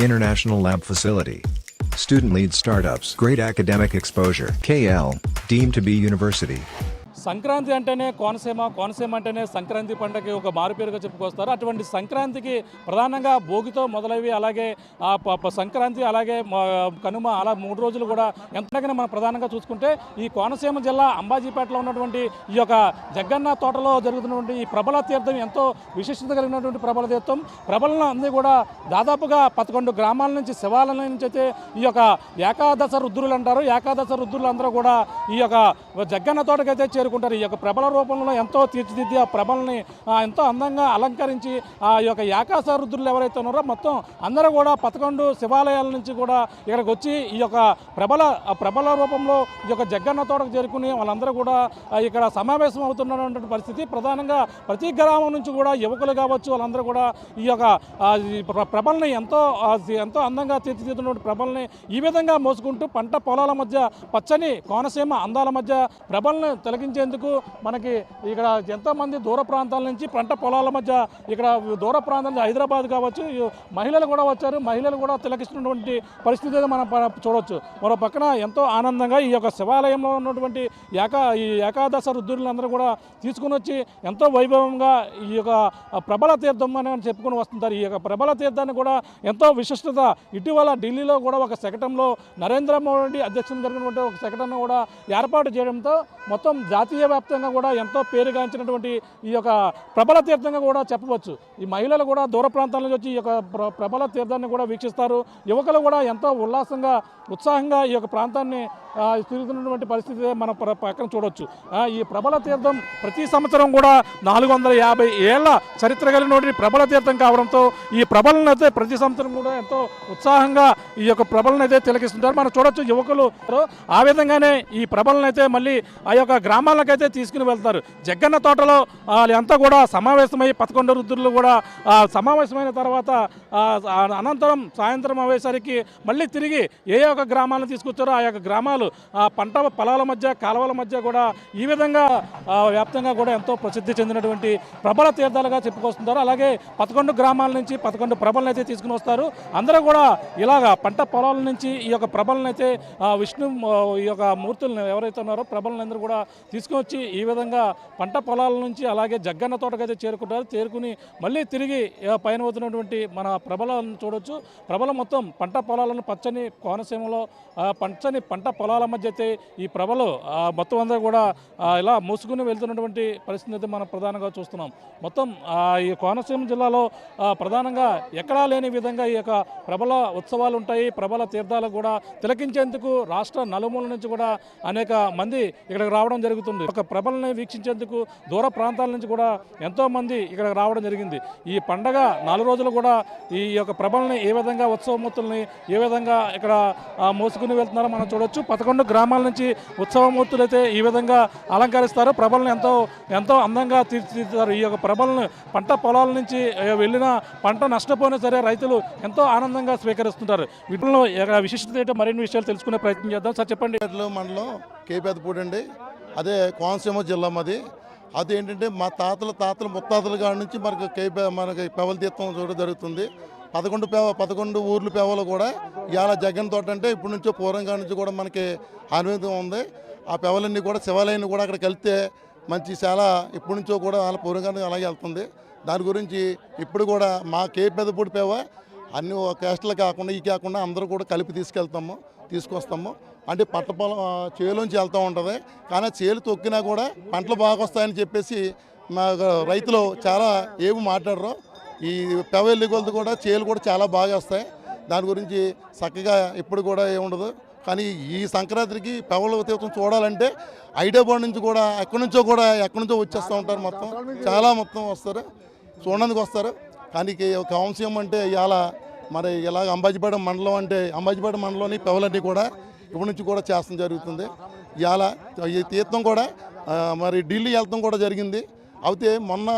International lab facility. Student-led startups. Great academic exposure. KL, deemed to be university. Sankranti అంటేనే కోనసీమ, కోనసీమ అంటేనే సంక్రాంతి పండుగకి ఒక మారుపేరుగా చెప్పుకొస్తారు. అటువంటి సంక్రాంతికి ప్రధానంగా భోగితో మొదలైవి, అలాగే సంక్రాంతి, అలాగే కనుమ, అలా 3 రోజులు కూడా ఎంతగానో మనం ప్రధానంగా చూసుకుంటే ఈ కోనసీమ జిల్లా అంబాజీపేటలో ఉన్నటువంటి ఈ యొక్క జగ్గన్న తోటలో జరుగుతున్నటువంటి ఈ ప్రబల తీర్థం ఎంతో విశిష్టత కలిగినటువంటి ప్రబల తీర్థం. ప్రబలను అన్నీ కూడా దాదాపుగా 11 గ్రామాల నుంచి, శివాలయం నుంచి అయితే ఈ యొక్క ఏకాదశ రుద్రులు అంటారు. ఏకాదశ రుద్రులు అందరూ కూడా ఈ యొక్క జగ్గన్న తోటకైతే చేరుకుంటారు. ఈ యొక్క ప్రబల రూపంలో ఎంతో తీర్చిదిద్ది ఆ ప్రభల్ని ఎంతో అందంగా అలంకరించి ఆ యొక్క ఏకాదశ రుద్రులు ఎవరైతే ఉన్నారో మొత్తం అందరూ కూడా 11 శివాలయాల నుంచి కూడా ఇక్కడికి వచ్చి ఈ యొక్క ప్రబల రూపంలో ఈ యొక్క జగ్గన్న తోటకు చేరుకుని వాళ్ళందరూ కూడా ఇక్కడ సమావేశం అవుతున్నటువంటి పరిస్థితి. ప్రధానంగా ప్రతి గ్రామం నుంచి కూడా యువకులు కావచ్చు, వాళ్ళందరూ కూడా ఈ యొక్క ప్రభల్ని ఎంతో అందంగా తీర్చిదిద్దినటువంటి ప్రభల్ని ఈ విధంగా మోసుకుంటూ పంట పొలాల మధ్య పచ్చని కోనసీమ అందాల మధ్య ప్రభల్ని తొలగించేందుకు మనకి ఇక్కడ ఎంతోమంది దూర ప్రాంతాల నుంచి పంట పొలాల మధ్య ఇక్కడ దూర ప్రాంతాల నుంచి హైదరాబాద్ కావచ్చు మహిళలు కూడా వచ్చారు. మహిళలు కూడా తిలకిస్తున్నటువంటి పరిస్థితి మనం చూడవచ్చు. మరో పక్కన ఎంతో ఆనందంగా ఈ యొక్క శివాలయంలో ఉన్నటువంటి ఈ ఏకాదశ రుద్రులందరూ కూడా తీసుకుని వచ్చి ఎంతో వైభవంగా ఈ యొక్క ప్రబల తీర్థం అని చెప్పుకొని వస్తుంటారు. ఈ యొక్క ప్రబల తీర్థాన్ని కూడా ఎంతో విశిష్టత. ఇటీవల ఢిల్లీలో కూడా ఒక శకటంలో నరేంద్ర మోడీ అధ్యక్షతన జరిగినటువంటి ఒక శకటంను కూడా ఏర్పాటు చేయడంతో మొత్తం జాతీయ వ్యాప్తంగా కూడా ఎంతో పేరుగాంచినటువంటి ఈ యొక్క ప్రబల తీర్థంగా కూడా చెప్పవచ్చు. ఈ మహిళలు కూడా దూర ప్రాంతాల నుంచి వచ్చి ఈ యొక్క ప్రబల తీర్థాన్ని కూడా వీక్షిస్తారు. యువకులు కూడా ఎంతో ఉల్లాసంగా, ఉత్సాహంగా ఈ యొక్క ప్రాంతాన్ని తిరుగుతున్నటువంటి పరిస్థితి మనం పక్కన చూడవచ్చు. ఈ ప్రబల తీర్థం ప్రతి సంవత్సరం కూడా 450 ఏళ్ల చరిత్ర కలిగినటువంటి ప్రబల తీర్థం కావడంతో ఈ ప్రభలను అయితే ప్రతి సంవత్సరం కూడా ఎంతో ఉత్సాహంగా ఈ యొక్క ప్రభలను అయితే తిలకిస్తుంటారు. మనం చూడొచ్చు యువకులు ఆ విధంగానే ఈ ప్రభలను అయితే మళ్ళీ ఆ యొక్క గ్రామాలకైతే తీసుకుని వెళ్తారు. జగ్గన్న తోటలో అంతా కూడా సమావేశమై 11 రుద్రులు కూడా సమావేశమైన తర్వాత అనంతరం సాయంత్రం అయ్యేసరికి మళ్ళీ తిరిగి ఏ యొక్క గ్రామాలను తీసుకొచ్చారో ఆ యొక్క గ్రామాలు పంట పొలాల మధ్య, కాలువల మధ్య కూడా ఈ విధంగా వ్యాప్తంగా కూడా ఎంతో ప్రసిద్ధి చెందినటువంటి ప్రబల తీర్థాలుగా చెప్పుకొస్తుంటారు. అలాగే 11 గ్రామాల నుంచి 11 ప్రభలను అయితే తీసుకుని వస్తారు. అందరూ కూడా ఇలాగా పంట పొలాల నుంచి ఈ యొక్క ప్రభలను అయితే విష్ణు ఈ యొక్క మూర్తులను ఎవరైతే ఉన్నారో ప్రభలను అందరూ కూడా తీసుకుని వచ్చి ఈ విధంగా పంట పొలాల నుంచి అలాగే జగ్గన్న తోటకైతే చేరుకుంటారు. చేరుకుని మళ్ళీ తిరిగి పైన అవుతున్నటువంటి మన ప్రభలను చూడొచ్చు. ప్రభల మొత్తం పంట పొలాలను పచ్చని కోనసీమలో పచ్చని పంట పొలాల మధ్య అయితే ఈ ప్రభలు మొత్తం అందరూ కూడా ఇలా మూసుకుని వెళ్తున్నటువంటి పరిస్థితి అయితే మనం ప్రధానంగా చూస్తున్నాం. మొత్తం ఈ కోనసీమ జిల్లాలో ప్రధానంగా ఎక్కడా లేని విధంగా ఈ యొక్క ప్రభల ఉత్సవాలు ఉంటాయి. ప్రభల తీర్థాలు కూడా తిలకించేందుకు రాష్ట్ర నలుమూల నుంచి కూడా అనేక మంది ఇక్కడికి రావడం జరుగుతుంది. ఒక ప్రభలను వీక్షించేందుకు దూర ప్రాంతాల నుంచి కూడా ఎంతోమంది ఇక్కడికి రావడం జరిగింది. ఈ పండగ 4 రోజులు కూడా ఈ యొక్క ప్రభల్ని ఏ విధంగా ఉత్సవమూర్తుల్ని ఏ విధంగా ఇక్కడ మోసుకుని వెళ్తున్నారో మనం చూడొచ్చు. 11 గ్రామాల నుంచి ఉత్సవమూర్తులు అయితే ఈ విధంగా అలంకరిస్తారు. ప్రభలను ఎంతో అందంగా తీర్చిదిద్దుతారు. ఈ యొక్క ప్రభలను పంట పొలాల నుంచి వెళ్ళిన పంట నష్టపోయినా సరే రైతులు ఎంతో ఆనందంగా స్వీకరిస్తుంటారు. వీటిలో విశిష్టత ఏంటో మరిన్ని విషయాలు తెలుసుకునే ప్రయత్నం చేద్దాం. సార్ చెప్పండి. మండలం కేపేదపూడి అండి, అదే కోనసీమ జిల్లా మాది. అదేంటంటే మా తాతల ముత్తాతల కాడ నుంచి మనకి పెవల తీర్థం చూడడం జరుగుతుంది. 11 ఊర్లు పెవలు కూడా ఇవాళ జగన్ తోట అంటే ఇప్పటి నుంచో పూర్వంగా నుంచి కూడా మనకి అనుభవం ఉంది. ఆ పెవలన్నీ కూడా శివాలయాన్ని కూడా అక్కడికి వెళ్తే మంచి చాలా ఇప్పటి నుంచో కూడా వాళ్ళ పూర్వంగా అలాగే వెళ్తుంది. దాని గురించి ఇప్పుడు కూడా మా కేపేదపూడి పెవ అన్ని క్యాస్టులు కాకుండా ఈ కాకుండా అందరూ కూడా కలిపి తీసుకొస్తాము. అంటే పంట పొలం చేలోంచి వెళ్తూ ఉంటుంది. కానీ చేలు తొక్కినా కూడా పంటలు బాగా వస్తాయని చెప్పేసి మా రైతులు చాలా ఏమి మాట్లాడరు. ఈ పెవెల్లి కొలది కూడా చేలు కూడా చాలా బాగా వస్తాయి. దాని గురించి చక్కగా ఇప్పుడు కూడా ఏముండదు. కానీ ఈ సంక్రాంతికి పెవల తీర్థం చూడాలంటే హైదరాబాద్ నుంచి కూడా ఎక్కడి నుంచో వచ్చేస్తూ ఉంటారు. మొత్తం వస్తారు, చూడడానికి వస్తారు. కానీ ఒక అంశం అంటే ఇవాళ మరి ఇలాగ అంబాజీపేట మండలంలోని పెవలన్నీ కూడా ఇప్పటి నుంచి కూడా చేస్తాం జరుగుతుంది. ఇవాళ ఈ తీర్థం కూడా మరి ఢిల్లీ వెళ్తాం కూడా జరిగింది. అయితే మొన్న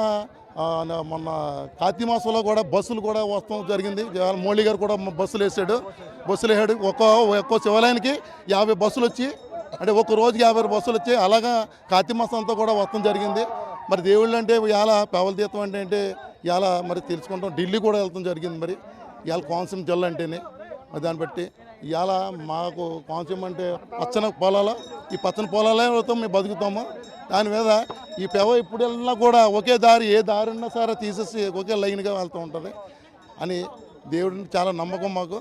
కార్తీక మాసంలో కూడా బస్సులు కూడా వస్తాం జరిగింది. మోడీ గారు కూడా బస్సులు వేసాడు. ఒక్కో శివాలయానికి 50 బస్సులు వచ్చి, అంటే ఒక రోజుకి 50 బస్సులు వచ్చి అలాగా కార్తీక మాసం అంతా కూడా వస్తాం జరిగింది. మరి దేవుళ్ళు అంటే ఇవాళ పెవల తీర్థం అంటే ఇవాళ మరి తెలుసుకుంటాం. ఢిల్లీ కూడా వెళ్తాం జరిగింది. మరి ఇవాళ కోనసీమ జిల్లా అంటేనే దాన్ని బట్టి ఇవాళ మాకు కోనసీమ అంటే పచ్చని పొలాలు, ఈ పచ్చని పొలాలతో మేము బతుకుతాము. దాని మీద ఈ పెవ ఇప్పుడు వెళ్ళినా కూడా ఒకే దారి, ఏ దారి ఉన్నా సరే తీసేసి ఒకే లైన్గా వెళ్తూ ఉంటుంది అని దేవుడిని చాలా నమ్మకం మాకు.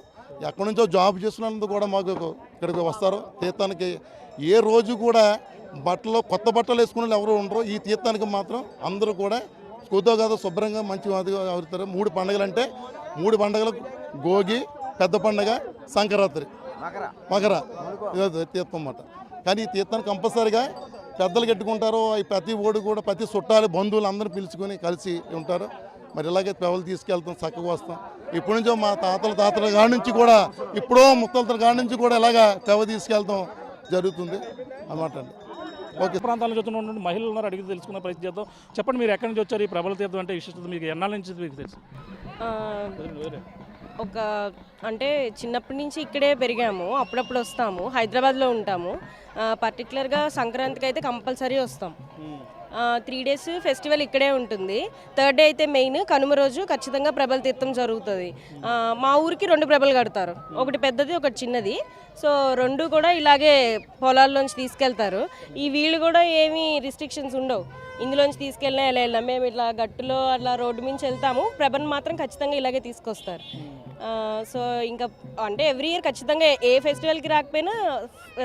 ఎక్కడి నుంచో జాబ్ చేసినందుకు కూడా మాకు ఇక్కడికి వస్తారు తీర్థానికి. ఏ రోజు కూడా కొత్త బట్టలు వేసుకునే ఎవరు ఉండరు. ఈ తీర్థానికి మాత్రం అందరూ కూడా కూతో కాదు శుభ్రంగా మంచి అవుతారు. 3 పండుగలు అంటే 3 పండుగలు భోగి, పెద్ద పండుగ, సంక్రాంతి, మకర తీర్థం అన్నమాట. కానీ ఈ తీర్థాన్ని కంపల్సరీగా పెద్దలు కట్టుకుంటారు. ప్రతి ఓడు కూడా ప్రతి చుట్టాలు బంధువులు అందరూ పిలుచుకొని కలిసి ఉంటారు. మరి ఇలాగే పెవలు తీసుకెళ్తాం, చక్కగా వస్తాం. ఇప్పటి నుంచో మా తాతల కాడి నుంచి కూడా ఇప్పుడో ముత్తల కాడి నుంచి కూడా ఇలాగా పెవ తీసుకెళ్తాం జరుగుతుంది అన్నమాట అండి. ఓకే. ప్రాంతాల నుంచి ఉన్నటువంటి మహిళలు ఉన్నారు, అడిగి తెలుసుకునే ప్రయత్నం చేద్దాం. చెప్పండి, మీరు ఎక్కడి నుంచి వచ్చారు? ఈ ప్రబల తీర్థం అంటే విశిష్టత మీకు ఎన్నాళ్ళ నుంచి మీకు తెలుసు? అంటే చిన్నప్పటి నుంచి ఇక్కడే పెరిగాము, అప్పుడప్పుడు వస్తాము, హైదరాబాద్లో ఉంటాము. పర్టికులర్గా సంక్రాంతికి అయితే కంపల్సరీ వస్తాం. 3 days ఫెస్టివల్ ఇక్కడే ఉంటుంది. 3rd డే అయితే మెయిన్ కనుమ రోజు ఖచ్చితంగా ప్రబల తీర్థం జరుగుతుంది. మా ఊరికి 2 ప్రభలు కడతారు, ఒకటి పెద్దది ఒకటి చిన్నది. సో 2 కూడా ఇలాగే పొలాల్లోంచి తీసుకెళ్తారు. ఈ వీళ్ళు కూడా ఏమీ రిస్ట్రిక్షన్స్ ఉండవు, ఇందులోంచి తీసుకెళ్ళినా ఎలా వెళ్ళినా. మేము ఇట్లా గట్టులో అట్లా రోడ్డు మించి వెళ్తాము, ప్రభను మాత్రం ఖచ్చితంగా ఇలాగే తీసుకొస్తారు. సో ఇంకా అంటే ఎవ్రీ ఇయర్ ఖచ్చితంగా ఏ ఫెస్టివల్కి రాకపోయినా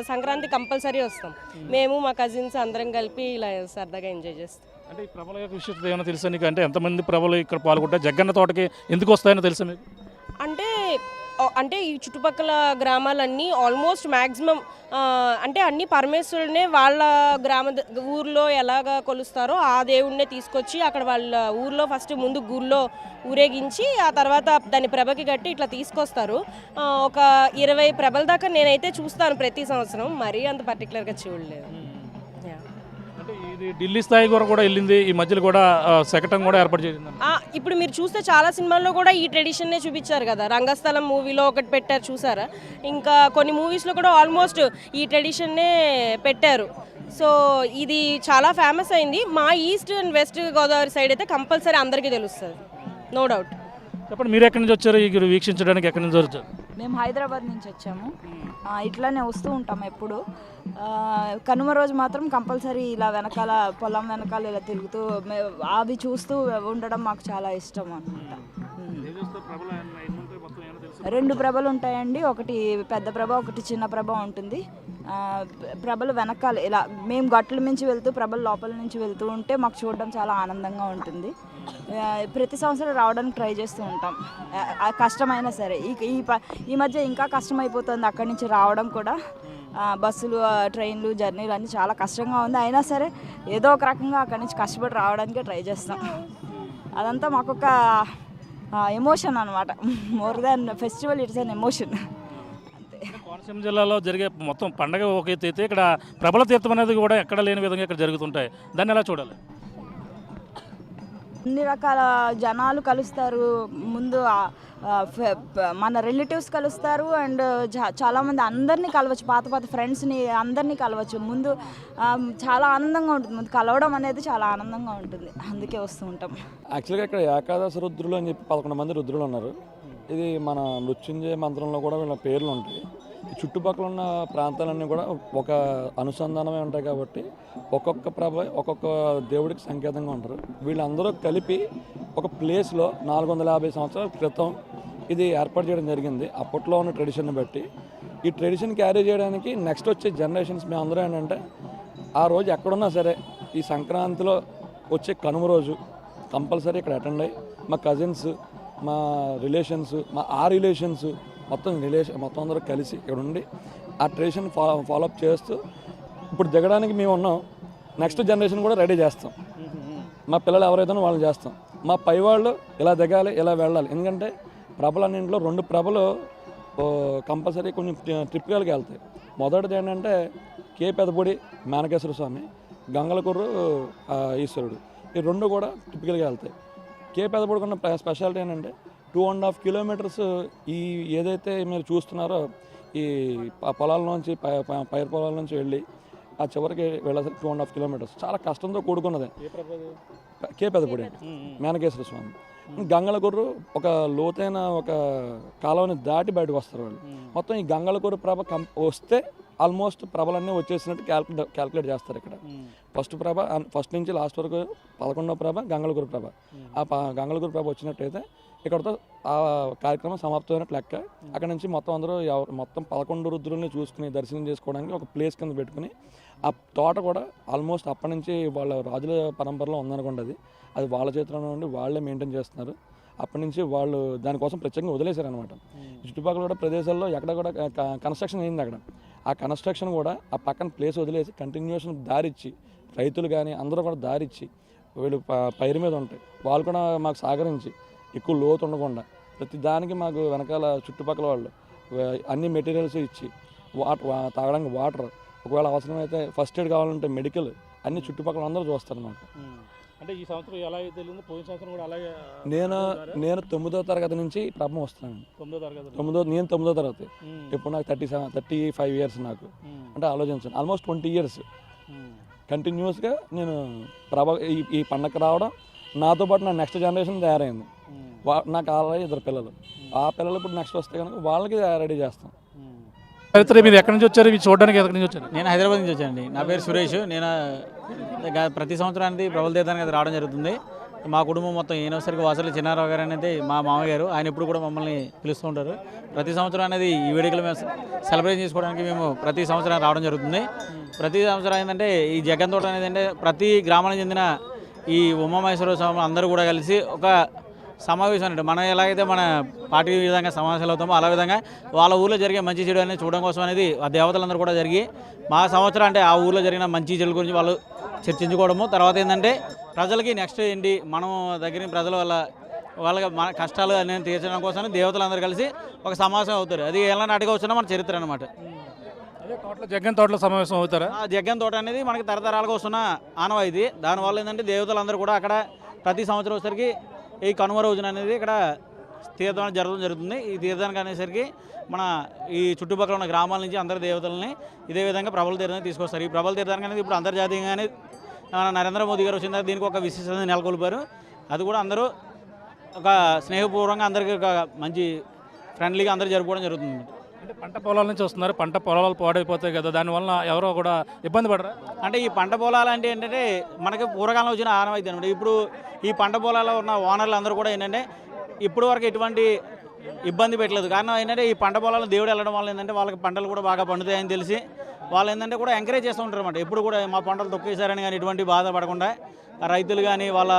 సంక్రాంతి కంపల్సరీ వస్తాం. మేము మా కజిన్స్ అందరం కలిపి ఇలా సరదాగా ఎంజాయ్ చేస్తాం. అంటే ఈ ప్రభల యొక్క విశిష్టత ఏమైనా తెలుసా నీకు? అంటే ఎంతమంది ప్రభలు ఇక్కడ పాల్గొంటారు? జగ్గన్న తోటకి ఎందుకు వస్తాయని తెలుసా మీకు? అంటే ఈ చుట్టుపక్కల గ్రామాలన్నీ ఆల్మోస్ట్ మ్యాక్సిమం అంటే అన్ని పరమేశ్వరుడినే వాళ్ళ ఊర్లో ఎలాగా కొలుస్తారో ఆ దేవుడినే తీసుకొచ్చి అక్కడ వాళ్ళ ఊర్లో ఫస్ట్ ముందు గుళ్ళో ఊరేగించి ఆ తర్వాత దాన్ని ప్రభకి కట్టి ఇట్లా తీసుకొస్తారు. ఒక 20 ప్రభల దాకా నేనైతే చూస్తాను ప్రతి సంవత్సరం, మరీ అంత పర్టికులర్గా చూడలేదు. అంటే ఇది ఢిల్లీ స్థాయి కూడా వెళ్ళింది, ఈ మధ్యలో కూడా శకటం కూడా ఏర్పాటు చేసింది. ఇప్పుడు మీరు చూస్తే చాలా సినిమాల్లో కూడా ఈ ట్రెడిషన్నే చూపించారు కదా. రంగస్థలం మూవీలో ఒకటి పెట్టారు చూసారా, ఇంకా కొన్ని మూవీస్లో కూడా ఆల్మోస్ట్ ఈ ట్రెడిషన్నే పెట్టారు. సో ఇది చాలా ఫేమస్ అయింది. మా east and west Godavari side అయితే కంపల్సరీ అందరికీ తెలుస్తుంది, నో డౌట్. చెప్పండి, మీరు ఎక్కడి నుంచి వచ్చారు ఈ వీక్షించడానికి? ఎక్కడి నుంచి వచ్చారు? మేము హైదరాబాద్ నుంచి వచ్చాము. ఇట్లానే వస్తూ ఉంటాం ఎప్పుడు. కనుమ రోజు మాత్రం కంపల్సరీ ఇలా వెనకాల పొలం వెనకాల ఇలా తిరుగుతూ అవి చూస్తూ ఉండడం మాకు చాలా ఇష్టం అన్నమాట. 2 ప్రభలు ఉంటాయండి, ఒకటి పెద్ద ప్రభ ఒకటి చిన్న ప్రభ ఉంటుంది. ప్రభలు వెనకాల ఇలా మేము గట్ల నుంచి వెళ్తూ ప్రభలు లోపల నుంచి వెళ్తూ ఉంటే మాకు చూడడం చాలా ఆనందంగా ఉంటుంది. ప్రతి సంవత్సరం రావడానికి ట్రై చేస్తూ ఉంటాం, కష్టమైనా సరే. ఈ మధ్య ఇంకా కష్టమైపోతుంది అక్కడి నుంచి రావడం కూడా. బస్సులు, ట్రైన్లు, జర్నీలు అన్నీ చాలా కష్టంగా ఉంది. అయినా సరే ఏదో ఒక రకంగా అక్కడి నుంచి కష్టపడి రావడానికే ట్రై చేస్తాం. అదంతా మాకొక ఎమోషన్ అనమాట. More than festival, it's an emotion. Konaseema జిల్లాలో జరిగే మొత్తం పండగ ఒక ఎత్తు అయితే ఇక్కడ ప్రబల తీర్థం అనేది కూడా ఎక్కడ లేని విధంగా ఇక్కడ జరుగుతుంటాయి. దాన్ని ఎలా చూడాలి? అన్ని రకాల జనాలు కలుస్తారు. ముందు మన రిలేటివ్స్ కలుస్తారు అండ్ చాలామంది అందరినీ కలవచ్చు, పాత ఫ్రెండ్స్ని అందరినీ కలవచ్చు. ముందు చాలా ఆనందంగా ఉంటుంది, ముందు కలవడం అనేది చాలా ఆనందంగా ఉంటుంది, అందుకే వస్తూ ఉంటాం. యాక్చువల్గా ఇక్కడ ఏకాదశ రుద్రులు అని చెప్పి 11 మంది రుద్రులు ఉన్నారు. ఇది మన మృత్యుంజయ మంత్రంలో కూడా వీళ్ళ పేర్లు ఉంటాయి. ఈ చుట్టుపక్కల ఉన్న ప్రాంతాలన్నీ కూడా ఒక అనుసంధానమే ఉంటాయి కాబట్టి ఒక్కొక్క ప్రభ ఒక్కొక్క దేవుడికి సంకేతంగా ఉంటారు. వీళ్ళందరూ కలిపి ఒక ప్లేస్లో 450 సంవత్సరాల క్రితం ఇది ఏర్పాటు చేయడం జరిగింది. అప్పట్లో ఉన్న ట్రెడిషన్ని బట్టి ఈ ట్రెడిషన్ క్యారీ చేయడానికి నెక్స్ట్ వచ్చే జనరేషన్స్ మేము అందరూ ఏంటంటే ఆ రోజు ఎక్కడున్నా సరే ఈ సంక్రాంతిలో వచ్చే కనుమ రోజు కంపల్సరీ ఇక్కడ అటెండ్ అయ్యి మా కజిన్స్, మా రిలేషన్స్, రిలేషన్స్ మొత్తం అందరూ కలిసి ఇక్కడ ఉండి ఆ ట్రెడిషన్ ఫాలోఅప్ చేస్తూ ఇప్పుడు దిగడానికి మేము ఉన్నాం. నెక్స్ట్ జనరేషన్ కూడా రెడీ చేస్తాం. మా పిల్లలు ఎవరైతే వాళ్ళని చేస్తాం. మా పై వాళ్ళు ఇలా దిగాలి, ఇలా వెళ్ళాలి. ఎందుకంటే ప్రభలన్నింటిలో 2 ప్రభలు కంపల్సరీ కొంచెం ట్రిప్గాలకి వెళ్తాయి. మొదటిది ఏంటంటే కే పెదపొడి మేనకేశ్వర స్వామి, గంగలకుర్రు ఈశ్వరుడు. ఈ 2 కూడా ట్రిప్గాలకి వెళ్తాయి. కే పెదపొడికి ఉన్న స్పెషాలిటీ ఏంటంటే 2.5 kilometers ఈ ఏదైతే మీరు చూస్తున్నారో ఈ పొలాల నుంచి పైరు పొలాల నుంచి వెళ్ళి ఆ చివరికి వెళ్ళాలి 2.5 kilometers. చాలా కష్టంతో కూడుకున్నది. కే పెదపొడి మేనకేశ్వర స్వామి. గంగలకొర్రు ఒక లోతైన ఒక కాలువని దాటి బయటకు వస్తారు వాళ్ళు. మొత్తం ఈ గంగలకొర్రు ప్రభ వస్తే ఆల్మోస్ట్ ప్రభలన్నీ వచ్చేసినట్టు క్యాల్కులేట్ చేస్తారు ఇక్కడ. ఫస్ట్ నుంచి లాస్ట్ వరకు 11వ ప్రభ గంగలకొర్రు ప్రభ. ఆ గంగలకొర్రు ప్రభ వచ్చినట్టయితే ఇక్కడతో ఆ కార్యక్రమం సమాప్తమైనట్టు లెక్క. అక్కడ నుంచి మొత్తం అందరూ మొత్తం 11 రుద్రుల్ని చూసుకుని దర్శనం చేసుకోవడానికి ఒక ప్లేస్ కింద పెట్టుకుని ఆ తోట కూడా ఆల్మోస్ట్ అప్పటి నుంచి వాళ్ళ రాజుల పరంపరలో ఉందనుకోండి. అది వాళ్ళ చేతిలో నుండి వాళ్ళే మెయింటైన్ చేస్తున్నారు. అప్పటి నుంచి వాళ్ళు దానికోసం ప్రత్యేకంగా వదిలేశారు అనమాట. చుట్టుపక్కల కూడా ప్రదేశాల్లో ఎక్కడ కూడా కన్స్ట్రక్షన్ అయింది అక్కడ. ఆ కన్స్ట్రక్షన్ కూడా ఆ పక్కన ప్లేస్ వదిలేసి కంటిన్యూషన్ దారిచ్చి రైతులు కానీ అందరూ కూడా దారిచ్చి వీళ్ళు పైరు మీద ఉంటాయి వాళ్ళు కూడా మాకు సహకరించి ఎక్కువ లోతు ఉండకుండా ప్రతి దానికి మాకు వెనకాల చుట్టుపక్కల వాళ్ళు అన్ని మెటీరియల్స్ ఇచ్చి తాగడానికి వాటర్, ఒకవేళ అవసరమైతే ఫస్ట్ ఎయిడ్ కావాలంటే మెడికల్ అన్ని చుట్టుపక్కల అందరూ చూస్తారు మాకు. అంటే ఈ సంవత్సరం ఎలా తెలియదు, పోయిన సంవత్సరం కూడా అలాగే. నేను 9వ తరగతి నుంచి ప్రభం వస్తున్నాను. 9వ తరగతి నేను 9వ తరగతి. ఇప్పుడు నాకు 35 ఇయర్స్ నాకు. అంటే ఆలోచించాను ఆల్మోస్ట్ 20 ఇయర్స్ కంటిన్యూస్గా నేను ఈ పండగ రావడం. నాతో పాటు నా నెక్స్ట్ జనరేషన్ తయారైంది. నాకు ఆల్రెడీ 2 పిల్లలు. ఆ పిల్లలు ఇప్పుడు నెక్స్ట్ వస్తే కనుక వాళ్ళకి రెడీ చేస్తాం. మీరు ఎక్కడి నుంచి వచ్చారు? ఇవి చూడడానికి ఎక్కడి నుంచి వచ్చారు? నేను హైదరాబాద్ నుంచి వచ్చానండి. నా పేరు సురేష్. నేను ప్రతి సంవత్సరానికి ప్రభుల తీర్థానికి రావడం జరుగుతుంది. మా కుటుంబం మొత్తం యూనివర్సిటీకి వాసలు చిన్నారావు గారు అనేది మా మామగారు. ఆయన ఇప్పుడు కూడా మమ్మల్ని పిలుస్తూ ఉంటారు. ప్రతి సంవత్సరం అనేది ఈ వేడుకలు మేము సెలబ్రేట్ చేసుకోవడానికి మేము ప్రతి సంవత్సరం రావడం జరుగుతుంది. ప్రతి సంవత్సరం ఏంటంటే ఈ జగన్ తోట అనేది అంటే ప్రతి గ్రామానికి చెందిన ఈ ఉమామహేశ్వర స్వామి అందరూ కూడా కలిసి ఒక సమావేశం అంటే మనం ఎలాగైతే మన పార్టీ విధంగా సమావేశాలు అవుతామో అలా విధంగా వాళ్ళ ఊళ్ళో జరిగే మంచి చెడు అనేది చూడడం కోసం అనేది ఆ దేవతలందరూ కూడా జరిగి మా సంవత్సరం అంటే ఆ ఊళ్ళో జరిగిన మంచి చెడు గురించి వాళ్ళు చర్చించుకోవడము. తర్వాత ఏంటంటే ప్రజలకి నెక్స్ట్ ఏంటి మనం దగ్గర ప్రజల వాళ్ళకి మన కష్టాలు అనేది తీర్చడం కోసం దేవతలందరూ కలిసి ఒక సమావేశం అవుతారు. అది ఎలా నాటిగా వచ్చినా మన చరిత్ర అనమాట. జగన్ తోటలో సమావేశం అవుతారా? ఆ జగన్ తోట అనేది మనకి తరతరాలుగా వస్తున్న ఆనవాయితీ. దానివల్ల ఏంటంటే దేవతలందరూ కూడా అక్కడ ప్రతి సంవత్సరం వచ్చేసరికి ఈ కనుమ రోజున అనేది ఇక్కడ తీర్థం జరుగుతుంది. ఈ తీర్థానికి అనేసరికి మన ఈ చుట్టుపక్కల ఉన్న గ్రామాల నుంచి అందరి దేవతలని ఇదే విధంగా ప్రభల తీర్థానికి తీసుకొస్తారు. ఈ ప్రభల తీర్థానికి అనేది ఇప్పుడు అంతర్జాతీయంగానే నరేంద్ర మోదీ గారు వచ్చిన తర్వాత దీనికి ఒక విశిష్టత నెలకొల్పారు. అది కూడా అందరూ ఒక స్నేహపూర్వకంగా అందరికీ ఒక మంచి ఫ్రెండ్లీగా అందరూ జరుపుకోవడం జరుగుతుంది. అంటే పంట పొలాల నుంచి వస్తున్నారు, పంట పొలాలు పాడైపోతాయి కదా, దానివల్ల ఎవరో కూడా ఇబ్బంది పడరా? అంటే ఈ పంట పొలాలు అంటే ఏంటంటే మనకి పూర్వకాలంలో వచ్చిన ఆనవాయితీ అనమాట. ఇప్పుడు ఈ పంట పొలాల్లో ఉన్న ఓనర్లు అందరూ కూడా ఏంటంటే ఇప్పుడు వరకు ఎటువంటి ఇబ్బంది పెట్టలేదు. కారణం ఏంటంటే ఈ పంట పొలాలను దేవుడు వెళ్ళడం వల్ల ఏంటంటే వాళ్ళకి పంటలు కూడా బాగా పండుతాయని తెలిసి వాళ్ళు ఏంటంటే కూడా ఎంకరేజ్ చేస్తూ ఉంటారు అనమాట. ఎప్పుడు కూడా మా పంటలు తొక్కేశారని కానీ ఎటువంటి బాధపడకుండా రైతులు కానీ వాళ్ళ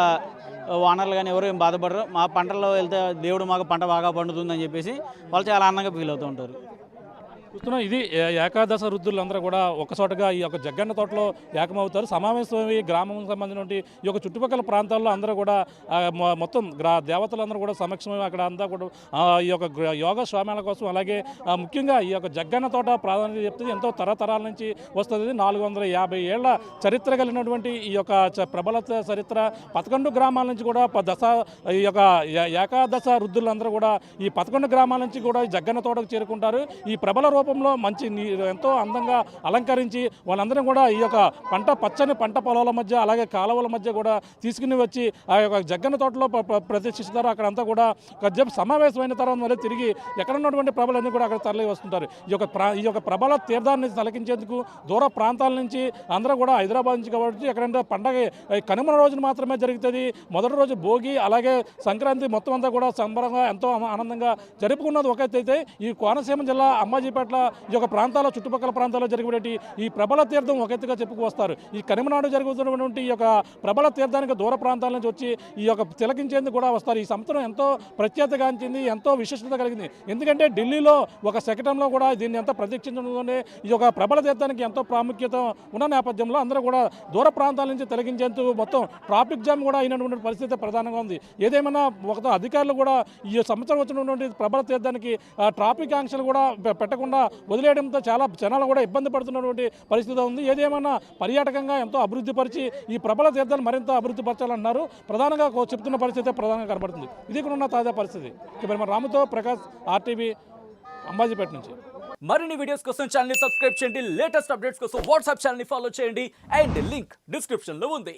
ఓనర్లు కానీ ఎవరు ఏం బాధపడరు. మా పంటల్లో వెళ్తే దేవుడు మాకు పంట బాగా పండుతుందని చెప్పేసి వాళ్ళు చాలా ఆనందంగా ఫీల్ అవుతూ ఉంటారు. చూస్తున్నాం ఇది ఏకాదశ రుద్రులందరూ కూడా ఒకచోటగా ఈ యొక్క జగన్న తోటలో ఏకమవుతారు. సమావేశం గ్రామం సంబంధించిన ఈ యొక్క చుట్టుపక్కల ప్రాంతాల్లో అందరూ కూడా మొత్తం దేవతలందరూ కూడా సమక్షమై అక్కడ అంతా కూడా ఈ యొక్క యోగ స్వామ్యాల కోసం అలాగే ముఖ్యంగా ఈ యొక్క జగన్న తోట ప్రాధాన్యత చెప్తుంది. ఎంతో తరతరాల నుంచి వస్తుంది. 450 ఏళ్ల చరిత్ర కలిగినటువంటి ఈ యొక్క ప్రబల చరిత్ర 11 గ్రామాల నుంచి కూడా ఈ యొక్క ఏకాదశ రుద్రులందరూ కూడా ఈ 11 గ్రామాల నుంచి కూడా ఈ జగన్న తోటకు చేరుకుంటారు. ఈ ప్రబల రూపంలో మంచి ఎంతో అందంగా అలంకరించి వాళ్ళందరం కూడా ఈ యొక్క పచ్చని పంట పొలాల మధ్య అలాగే కాలువల మధ్య కూడా తీసుకుని వచ్చి ఆ యొక్క జగన్న తోటలో ప్రతిష్ఠిస్తారు. అక్కడంతా కూడా సమావేశమైన తర్వాత మళ్ళీ తిరిగి ఎక్కడ ఉన్నటువంటి ప్రభలన్నీ కూడా అక్కడ తరలి వస్తుంటారు. ఈ యొక్క ప్రభల తీర్థాన్ని తలకించేందుకు దూర ప్రాంతాల నుంచి అందరూ కూడా హైదరాబాద్ నుంచి కాబట్టి ఎక్కడంటే పండగ కనుమ రోజున మాత్రమే జరుగుతుంది. మొదటి రోజు భోగి అలాగే సంక్రాంతి మొత్తం అంతా కూడా సంబరంగా ఎంతో ఆనందంగా జరుపుకున్నది ఒకటైతే ఈ కోనసీమ జిల్లా అంబాజీపేట ఈ యొక్క ప్రాంతాల చుట్టుపక్కల ప్రాంతాల్లో జరిగేటి ఈ ప్రబల తీర్థం ఒక ఎత్తుగా చెప్పుకు వస్తారు. ఈ కనుమనాడు జరుగుతున్నటువంటి ఈ యొక్క ప్రబల తీర్థానికి దూర ప్రాంతాల నుంచి వచ్చి ఈ యొక్క తిలకించేందుకు కూడా వస్తారు. ఈ సంవత్సరం ఎంతో ప్రత్యేకగాంచింది, ఎంతో విశిష్టత కలిగింది. ఎందుకంటే ఢిల్లీలో ఒక శకటంలో కూడా దీన్ని ఎంత ప్రదక్షించడంలోనే ఈ యొక్క ప్రబల తీర్థానికి ఎంతో ప్రాముఖ్యత ఉన్న నేపథ్యంలో అందరూ కూడా దూర ప్రాంతాల నుంచి తొలగించేందుకు మొత్తం ట్రాఫిక్ జామ్ కూడా అయినటువంటి పరిస్థితి ప్రధానంగా ఉంది. ఏదేమైనా ఒక అధికారులు కూడా ఈ సంవత్సరం వచ్చినటువంటి ప్రబల తీర్థానికి ట్రాఫిక్ ఆంక్షలు కూడా పెట్టకుండా వదిలేయడంతో చాలా జనాలు కూడా ఇబ్బంది పడుతున్నటువంటి పరిస్థితి ఉంది. ఏదేమైనా పర్యాటకంగా ఎంతో అభివృద్ధి పరిచి ఈ ప్రబల తీర్థాన్ని మరింత అభివృద్ధి పరచాలన్నారు ప్రధానంగా చెప్తున్న పరిస్థితి ప్రధానంగా కనబడుతుంది. ఇది కూడా ఉన్న తాజా పరిస్థితి. మరి రాముతో ప్రకాష్, RTV, అంబాజీపేట నుంచి. మరిన్ని వీడియోస్ కోసం ఛానల్ ని సబ్స్క్రైబ్ చేయండి. లేటెస్ట్ అప్డేట్స్ కోసం వాట్సాప్ ఛానల్ ని ఫాలో చేయండి. అండ్ లింక్ డిస్క్రిప్షన్ లో ఉంది.